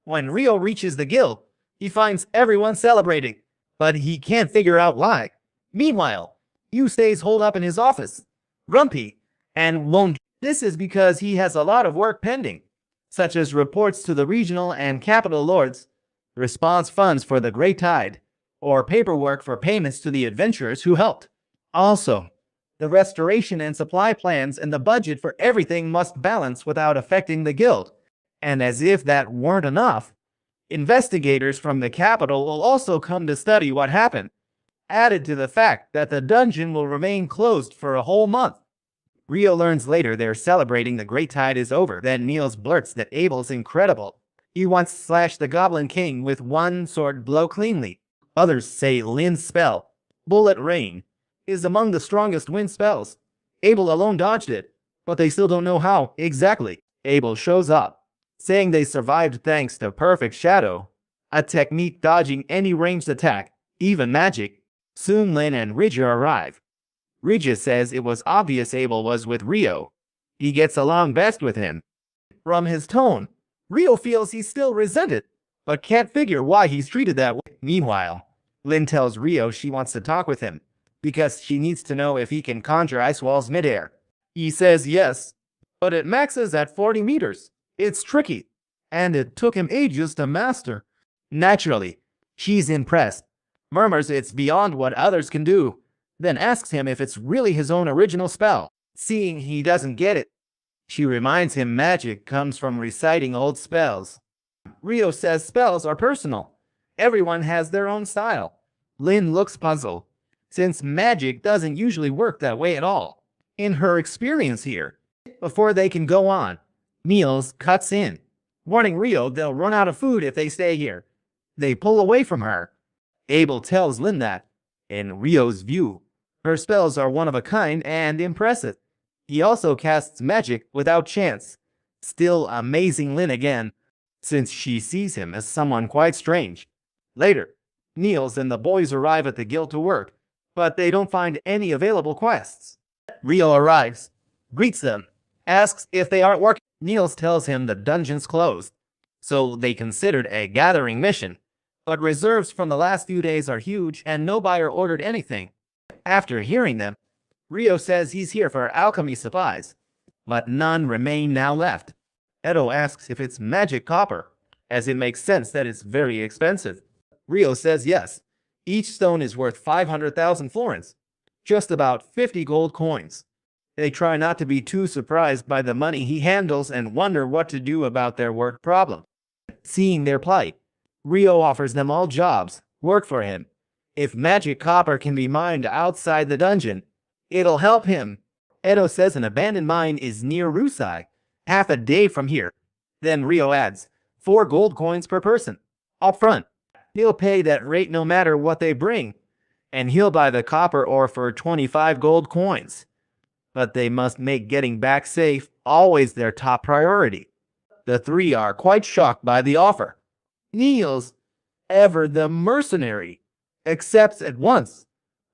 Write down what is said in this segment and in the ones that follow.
When Rio reaches the guild, he finds everyone celebrating, but he can't figure out why. Meanwhile, Yu stays holed up in his office, grumpy, and won't. This is because he has a lot of work pending, such as reports to the regional and capital lords, response funds for the Great Tide, or paperwork for payments to the adventurers who helped. Also, the restoration and supply plans and the budget for everything must balance without affecting the guild. And as if that weren't enough, investigators from the capital will also come to study what happened, added to the fact that the dungeon will remain closed for a whole month. Rio learns later they're celebrating the Great Tide is over. Then Niels blurts that Abel's incredible. He once slashed the Goblin King with one sword blow cleanly. Others say Lin's spell, Bullet Rain, is among the strongest wind spells. Abel alone dodged it, but they still don't know how exactly. Abel shows up, saying they survived thanks to Perfect Shadow, a technique dodging any ranged attack, even magic. Soon Lin and Ridger arrive. Ridger says it was obvious Abel was with Rio. He gets along best with him. From his tone, Rio feels he's still resented, but can't figure why he's treated that way. Meanwhile, Lin tells Rio she wants to talk with him, because she needs to know if he can conjure ice walls midair. He says yes, but it maxes at 40 meters. It's tricky, and it took him ages to master. Naturally, she's impressed, murmurs it's beyond what others can do, then asks him if it's really his own original spell. Seeing he doesn't get it, she reminds him magic comes from reciting old spells. Rio says spells are personal. Everyone has their own style. Lin looks puzzled, since magic doesn't usually work that way at all. In her experience here, before they can go on, Niels cuts in, warning Rio they'll run out of food if they stay here. They pull away from her. Abel tells Lin that, in Rio's view, her spells are one of a kind and impressive. He also casts magic without chance, still amazing Lin again, since she sees him as someone quite strange. Later, Niels and the boys arrive at the guild to work, but they don't find any available quests. Rio arrives, greets them, asks if they aren't working. Niels tells him the dungeon's closed, so they considered a gathering mission, but reserves from the last few days are huge and no buyer ordered anything. After hearing them, Rio says he's here for alchemy supplies, but none remain now left. Edo asks if it's magic copper, as it makes sense that it's very expensive. Rio says yes. Each stone is worth 500,000 florins, just about 50 gold coins. They try not to be too surprised by the money he handles and wonder what to do about their work problem. Seeing their plight, Rio offers them all jobs, work for him. If magic copper can be mined outside the dungeon, it'll help him. Edo says an abandoned mine is near Rusai, half a day from here. Then Rio adds, 4 gold coins per person, up front. He'll pay that rate no matter what they bring, and he'll buy the copper ore for 25 gold coins. But they must make getting back safe always their top priority. The three are quite shocked by the offer. Niels, ever the mercenary, accepts at once,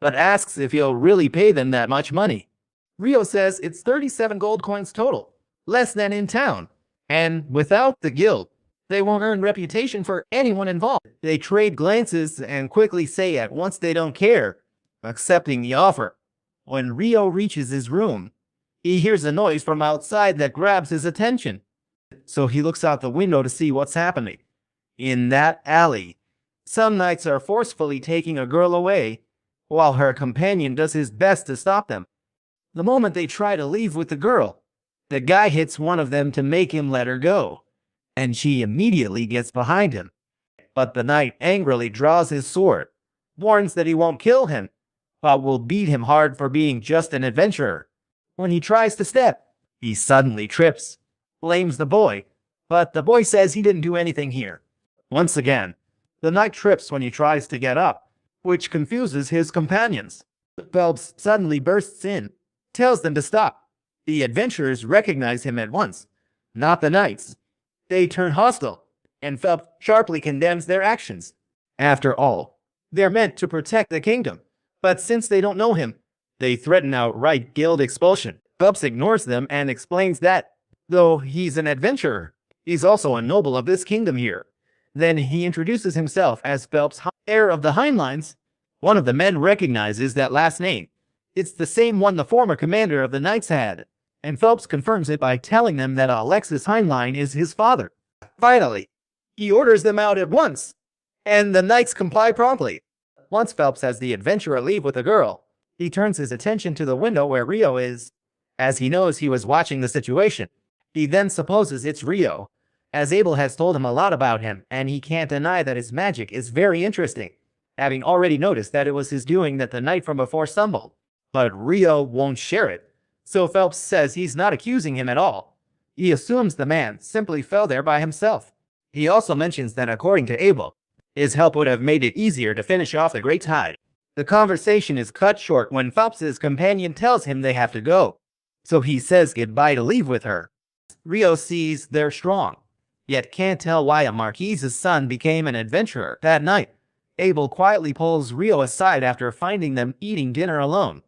but asks if he'll really pay them that much money. Rio says it's 37 gold coins total, less than in town, and without the guild, they won't earn reputation for anyone involved. They trade glances and quickly say at once they don't care, accepting the offer. When Rio reaches his room, he hears a noise from outside that grabs his attention. So he looks out the window to see what's happening. In that alley, some knights are forcefully taking a girl away, while her companion does his best to stop them. The moment they try to leave with the girl, the guy hits one of them to make him let her go, and she immediately gets behind him. But the knight angrily draws his sword, warns that he won't kill him, but will beat him hard for being just an adventurer. When he tries to step, he suddenly trips, blames the boy, but the boy says he didn't do anything here. Once again, the knight trips when he tries to get up, which confuses his companions. Phelps suddenly bursts in, tells them to stop. The adventurers recognize him at once, not the knights. They turn hostile, and Phelps sharply condemns their actions. After all, they're meant to protect the kingdom, but since they don't know him, they threaten outright guild expulsion. Phelps ignores them and explains that, though he's an adventurer, he's also a noble of this kingdom here, Then he introduces himself as Phelps, heir of the Heinleins. One of the men recognizes that last name. It's the same one the former commander of the Knights had, and Phelps confirms it by telling them that Alexis Heinlein is his father. Finally, he orders them out at once, and the Knights comply promptly. Once Phelps has the adventurer leave with the girl, he turns his attention to the window where Rio is, as he knows he was watching the situation. He then supposes it's Rio, as Abel has told him a lot about him, and he can't deny that his magic is very interesting, having already noticed that it was his doing that the night from before stumbled. But Rio won't share it, so Phelps says he's not accusing him at all. He assumes the man simply fell there by himself. He also mentions that according to Abel, his help would have made it easier to finish off the Great Tide. The conversation is cut short when Phelps's companion tells him they have to go, so he says goodbye to leave with her. Rio sees they're strong, yet can't tell why a marquise's son became an adventurer that night. Abel quietly pulls Rio aside after finding them eating dinner alone.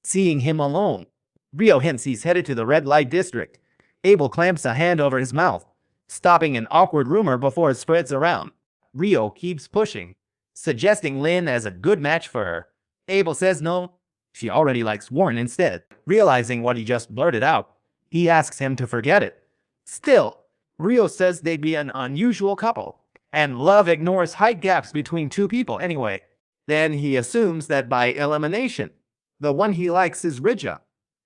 Seeing him alone, Rio hints he's headed to the red light district. Abel clamps a hand over his mouth, stopping an awkward rumor before it spreads around. Rio keeps pushing, suggesting Lynn as a good match for her. Abel says no, she already likes Warren instead. Realizing what he just blurted out, he asks him to forget it. Still, Rio says they'd be an unusual couple, and love ignores height gaps between two people anyway. Then he assumes that by elimination, the one he likes is Rija,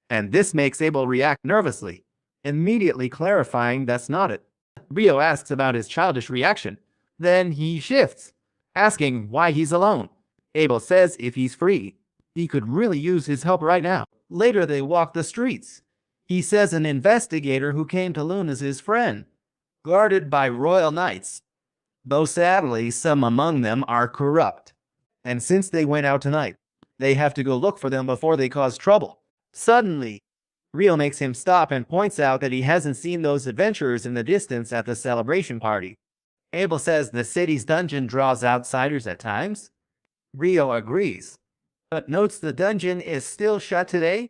and this makes Abel react nervously, immediately clarifying that's not it. Rio asks about his childish reaction. Then he shifts, asking why he's alone. Abel says if he's free, he could really use his help right now. Later they walk the streets. He says an investigator who came to Lune is his friend, guarded by royal knights, though sadly some among them are corrupt. And since they went out tonight, they have to go look for them before they cause trouble. Suddenly, Rio makes him stop and points out that he hasn't seen those adventurers in the distance at the celebration party. Abel says the city's dungeon draws outsiders at times. Rio agrees, but notes the dungeon is still shut today.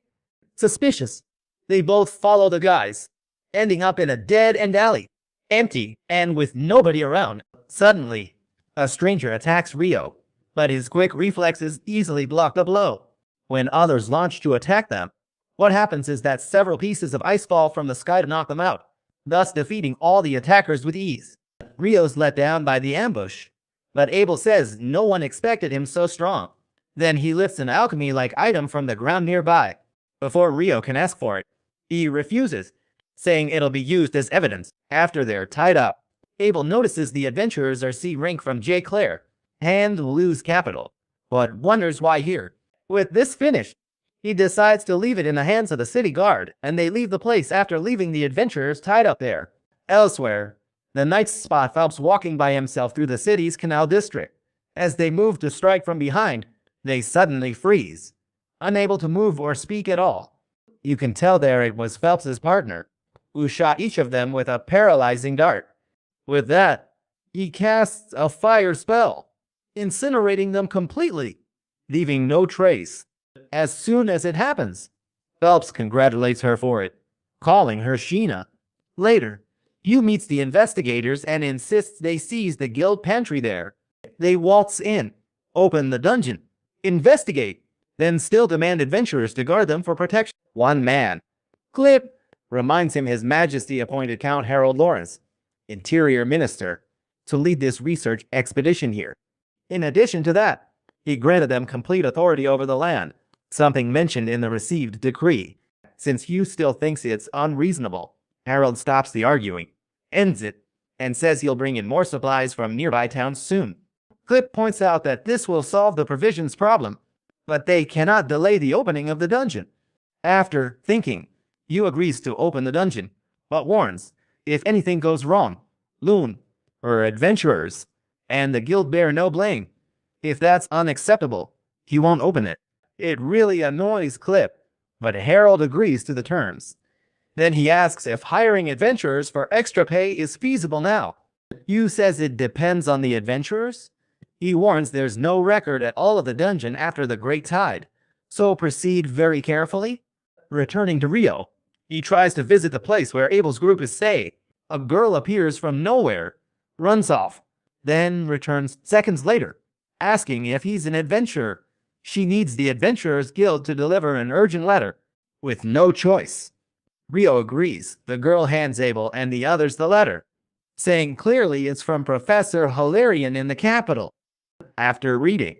Suspicious. They both follow the guys, ending up in a dead-end alley, empty and with nobody around. Suddenly, a stranger attacks Rio, but his quick reflexes easily block the blow. When others launch to attack them, what happens is that several pieces of ice fall from the sky to knock them out, thus defeating all the attackers with ease. Rio's let down by the ambush, but Abel says no one expected him so strong. Then he lifts an alchemy-like item from the ground nearby. Before Rio can ask for it, he refuses, saying it'll be used as evidence. After they're tied up, Abel notices the adventurers are C rank from J. Claire, and lose capital, but wonders why here. With this finished, he decides to leave it in the hands of the city guard, and they leave the place after leaving the adventurers tied up there. Elsewhere, the knights spot Phelps walking by himself through the city's canal district. As they move to strike from behind, they suddenly freeze, unable to move or speak at all. You can tell there it was Phelps's partner, who shot each of them with a paralyzing dart. With that, he casts a fire spell, incinerating them completely, leaving no trace. As soon as it happens, Phelps congratulates her for it, calling her Sheena. Later, Hugh meets the investigators and insists they seize the guild pantry there. They waltz in, open the dungeon, investigate, then still demand adventurers to guard them for protection. One man, Clip, reminds him His Majesty appointed Count Harold Lawrence, Interior Minister, to lead this research expedition here. In addition to that, he granted them complete authority over the land, something mentioned in the received decree. Since Hugh still thinks it's unreasonable, Harold stops the arguing, ends it, and says he'll bring in more supplies from nearby towns soon. Clip points out that this will solve the provisions problem, but they cannot delay the opening of the dungeon. After thinking, Hugh agrees to open the dungeon, but warns, if anything goes wrong, Lune, or adventurers, and the guild bear no blame. If that's unacceptable, he won't open it. It really annoys Clip, but Harold agrees to the terms. Then he asks if hiring adventurers for extra pay is feasible now. Hugh says it depends on the adventurers. He warns there's no record at all of the dungeon after the Great Tide, so proceed very carefully. Returning to Rio, he tries to visit the place where Abel's group is staying. A girl appears from nowhere, runs off, then returns seconds later, asking if he's an adventurer. She needs the Adventurers Guild to deliver an urgent letter. With no choice, Rio agrees. The girl hands Abel and the others the letter, saying clearly it's from Professor Hilarion in the capital. After reading,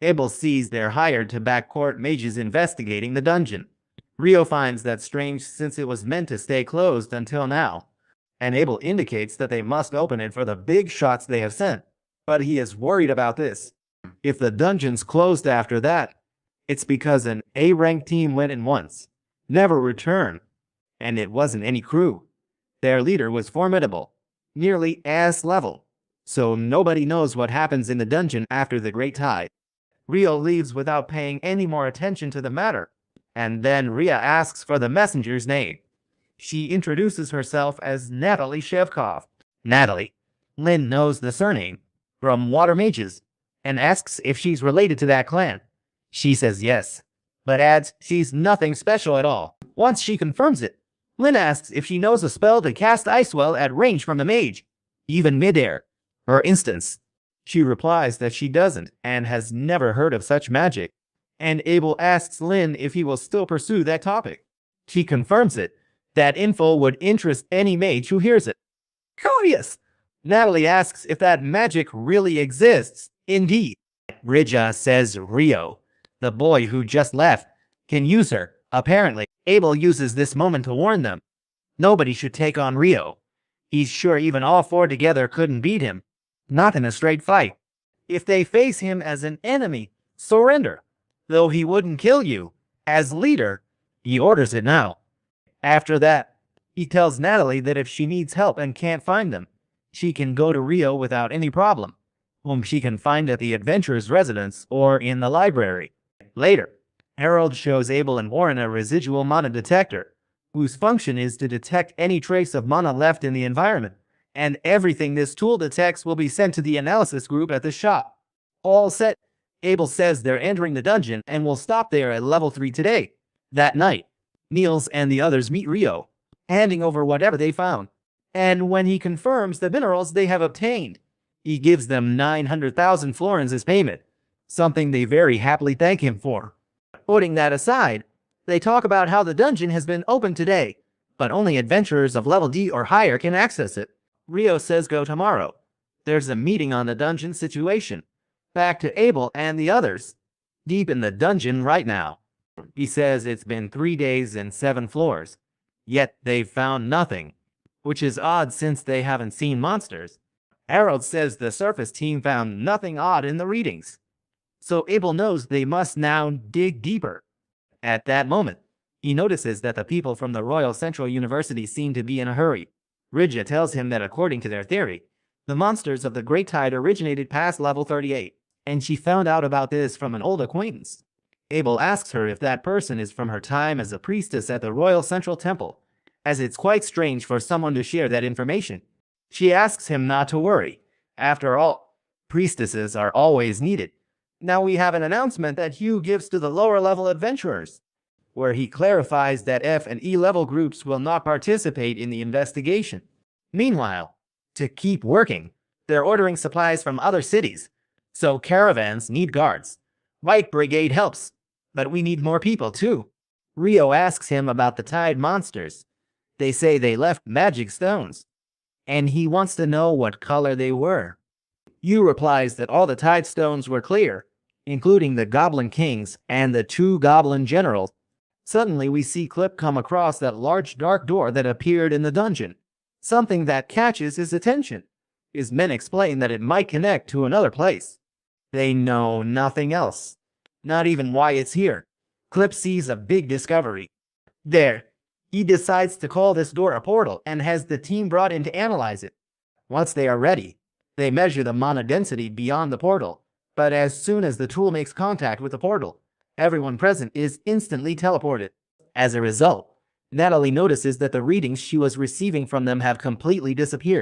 Abel sees they're hired to backcourt mages investigating the dungeon. Rio finds that strange since it was meant to stay closed until now, and Abel indicates that they must open it for the big shots they have sent. But he is worried about this. If the dungeon's closed after that, it's because an A-rank team went in once, never returned, and it wasn't any crew. Their leader was formidable, nearly S level, so nobody knows what happens in the dungeon after the Great Tide. Rio leaves without paying any more attention to the matter, and then Ria asks for the messenger's name. She introduces herself as Natalie Shevkov. Natalie, Lynn knows the surname from Water Mages, and asks if she's related to that clan. She says yes, but adds she's nothing special at all. Once she confirms it, Lynn asks if she knows a spell to cast Icewell at range from the mage, even midair. For instance, she replies that she doesn't and has never heard of such magic, and Abel asks Lynn if he will still pursue that topic. She confirms it. That info would interest any mage who hears it. Curious! Natalie asks if that magic really exists. Indeed. Rija says Rio, the boy who just left, can use her. Apparently, Abel uses this moment to warn them. Nobody should take on Rio. He's sure even all four together couldn't beat him. Not in a straight fight. If they face him as an enemy, surrender. Though he wouldn't kill you. As leader, he orders it now. After that, he tells Natalie that if she needs help and can't find them, she can go to Rio without any problem, whom she can find at the adventurer's residence or in the library. Later, Harold shows Abel and Warren a residual mana detector, whose function is to detect any trace of mana left in the environment, and everything this tool detects will be sent to the analysis group at the shop. All set, Abel says they're entering the dungeon and will stop there at level 3 today. That night, Niels and the others meet Rio, handing over whatever they found. And when he confirms the minerals they have obtained, he gives them 900,000 florins as payment, something they very happily thank him for. Putting that aside, they talk about how the dungeon has been opened today, but only adventurers of level D or higher can access it. Rio says go tomorrow. There's a meeting on the dungeon situation. Back to Abel and the others, deep in the dungeon right now. He says it's been 3 days and 7 floors, yet they've found nothing, which is odd since they haven't seen monsters. Harold says the surface team found nothing odd in the readings, so Abel knows they must now dig deeper. At that moment, he notices that the people from the Royal Central University seem to be in a hurry. Rija tells him that according to their theory, the monsters of the Great Tide originated past level 38, and she found out about this from an old acquaintance. Abel asks her if that person is from her time as a priestess at the Royal Central Temple, as it's quite strange for someone to share that information. She asks him not to worry. After all, priestesses are always needed. Now we have an announcement that Hugh gives to the lower level adventurers, where he clarifies that F and E level groups will not participate in the investigation. Meanwhile, to keep working, they're ordering supplies from other cities, so caravans need guards. White Brigade helps, but we need more people too. Rio asks him about the Tide monsters. They say they left magic stones, and he wants to know what color they were. Yu replies that all the Tide stones were clear, including the Goblin Kings and the 2 Goblin Generals. Suddenly we see Clip come across that large dark door that appeared in the dungeon, something that catches his attention. His men explain that it might connect to another place. They know nothing else, not even why it's here. Clip sees a big discovery. There, he decides to call this door a portal and has the team brought in to analyze it. Once they are ready, they measure the mana density beyond the portal, but as soon as the tool makes contact with the portal, everyone present is instantly teleported. As a result, Natalie notices that the readings she was receiving from them have completely disappeared.